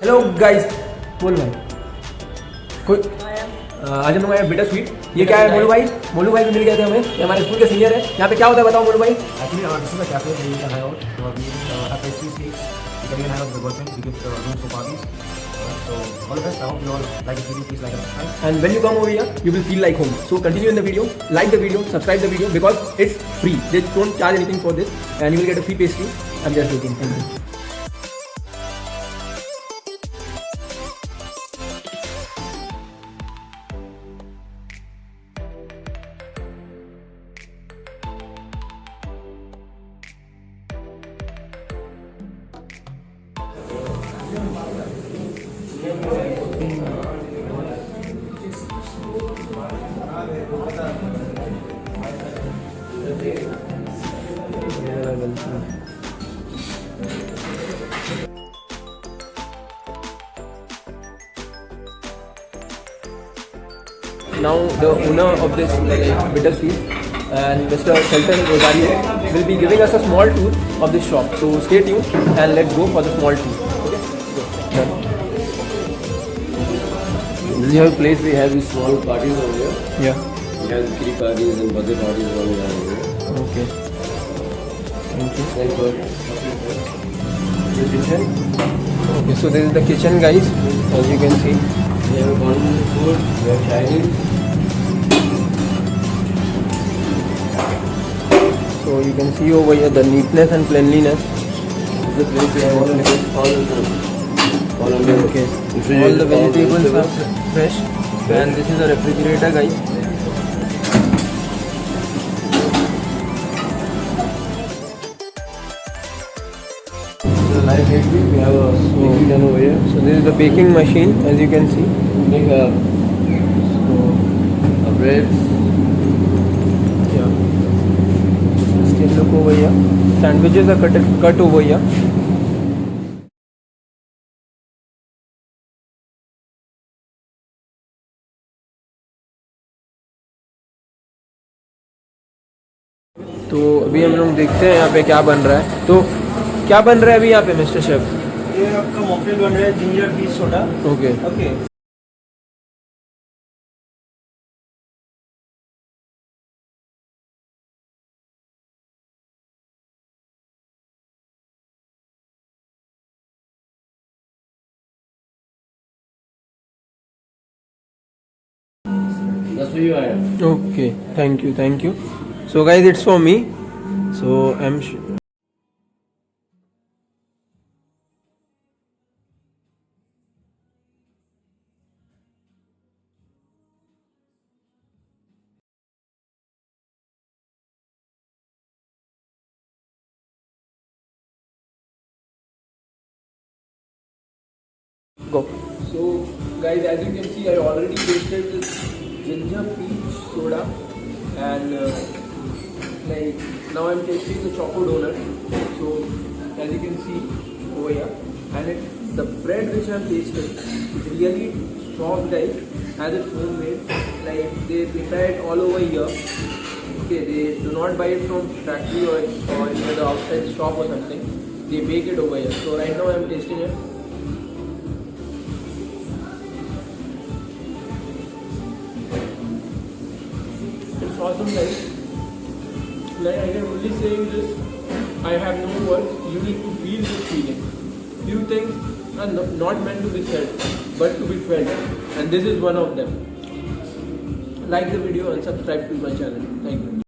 Hello guys, बोल भाई कोई आज हम लोग आए बिटर स्वीट। ये क्या है मोलू भाई? मोलू भाई भी मिल गए थे हमें, ये हमारे स्कूल के सीनियर है। यहाँ पे क्या होता है बताओ मोलू भाई। Actually, this is a cafe where you can hang out. We have pastries, cakes. You can even hang out with the girlfriends. We give rooms for parties. So all the best. I hope you all like this video. Please like and subscribe. And when you come over here, you will feel like home. So continue in the video, like the video, subscribe the video because it's free. They don't charge anything for this, and you will get a free pastry. I'm just joking. Thank you. Now the owner of this bitter sweet and Mr. Shelton Rosario will be giving us a small tour of this shop. So stay tuned and let's go for the small tour. Okay? Go. This is our place. We have these small parties over here. Yeah. We have kiddie parties and birthday parties all over here. Okay. Thank you. Thanks for the kitchen. Okay, so this is the kitchen, guys. As you can see. We have continental food. We have Chinese. So you can see over here the neatness and cleanliness. This is the place we have all of them. Okay. Refrigerator, All the vegetables are vegetables. fresh. And this is a refrigerator, guys. The live bakery. We have a bakery done over here. So this is the baking machine, as you can see. We make a breads. Yeah. Still look over here. Sandwiches are cut over here. तो अभी हम लोग देखते हैं यहाँ पे क्या बन रहा है। तो क्या बन रहा है अभी यहाँ पे मिस्टर शेफ? ये आपका मॉकटेल बन रहा है ginger peace soda. Okay okay. That's for you, I am. Okay, thank you. So guys, it's for me. So I'm go. So guys, as you can see, I already tasted this ginger peach soda, and like now I'm tasting the choco donut. So as you can see over here, and the bread which I'm tasting is really soft, guys, as it's homemade. Like they prepare it all over here. Okay, they do not buy it from factory or near the outside shop or something. They make it over here. So right now I'm tasting it. It's awesome, guys. Like I can only say you this, I have no words. You need to feel this feeling. Few things are not meant to be said, but to be felt, and this is one of them. Like the video and subscribe to my channel. Thank you.